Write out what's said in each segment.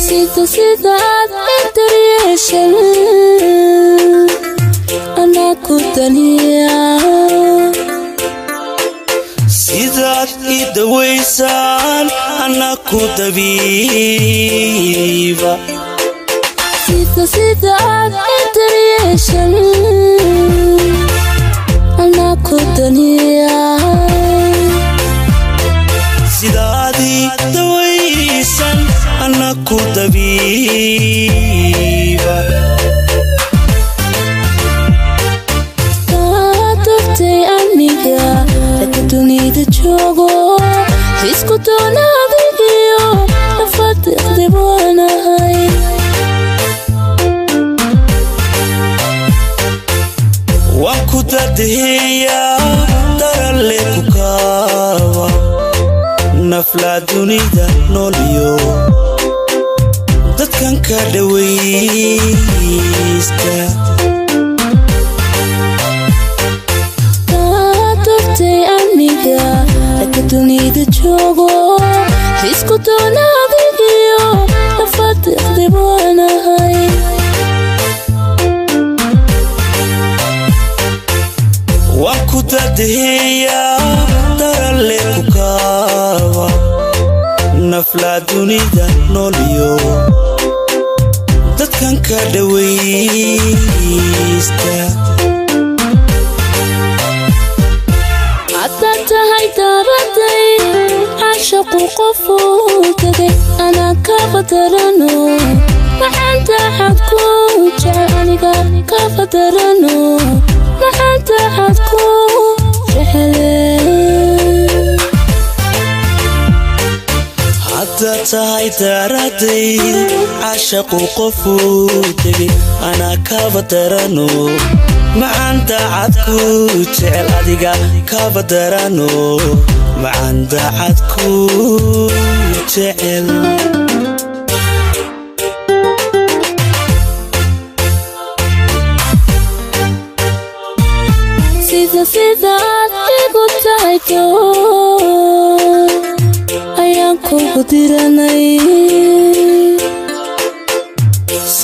sida dareen ana ku daniya sidaad ii dawaysaan ana ku dabiiba sida dareen ana ku daniya sidaad ii dawaysaan ana ku dabiiba dunida joogo isku doonadiyo nafadde waanahay waan ku dadeeyaa darale ku kaaba naflaa dunida noolyo dadkan ka dhawaysta dunida joogo isku doonadiyo nafadde waanahay waan ku dadeeyaa darale ku kaaba naflaa dunida noolyo dadkan ka dhawaysta tahay daaraday caashaqu qofu tagay ana ka fadarano maxaan daacad ku jecel aniga ka fadarano maxaan daacad ku jecel hadda tahay daaraday caashaqu qofu tagay ana ka fadarano maxaan daacad ku jecel adiga ka fadarano maxaan daacad ku jecel sida igu tahay ayaan kugu diranay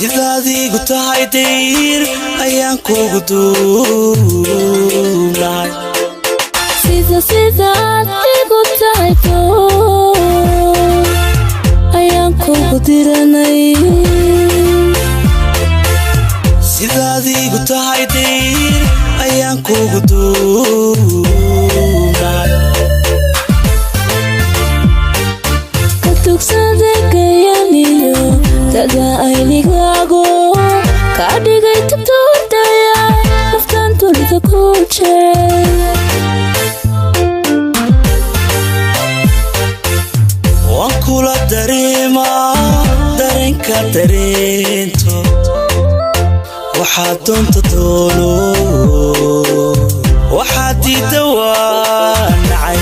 sidaad igu tahay dayr ayaan kugu duunahay sida igu tahay ayaan kugu diranay sidaad igu tahay dayr ayaan kugu duunahay ka tugsade gayaniyo dada aynigaago ka dhigay tubtoodaya naftan dunida ku jecel waan kula dareemaa dareenka dareento waxaad doonta doono waxaad diidda waa nacay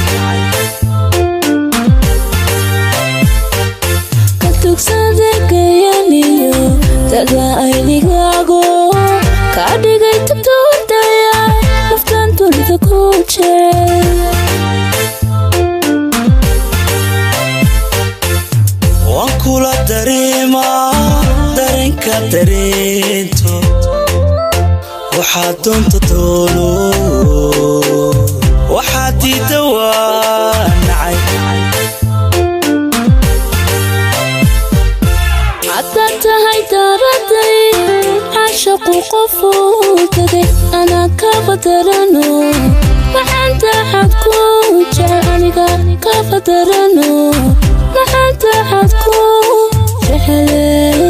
ka tugsade gayaniyo dada aynigaago ka dhigay tubtoodaya naftan dunida ku jecel waan kula dareemaa dareenka dareento waxaad doonta doono waxaad diidda waa nacay hadda tahay daaraday caashaqu qofu tagay ana ka fadarano maxaan daacad ku jecel aniga ka fadarano maxaan daacad ku jecel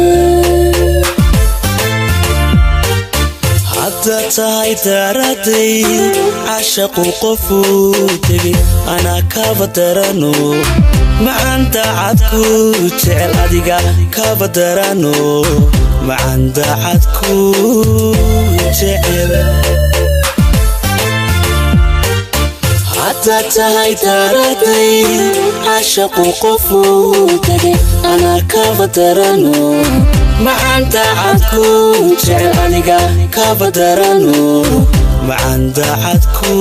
hadda tahay daaraday caashaqu qofu tagay ana ka fadarano maxaan daacad ku jecel adiga ka fadarano maxaan daacad ku jecel hadda tahay daaraday caashaqu qofu tagay ana ka fadarano maxaan daacad ku jecel adiga ka fadarano maxaan daacad ku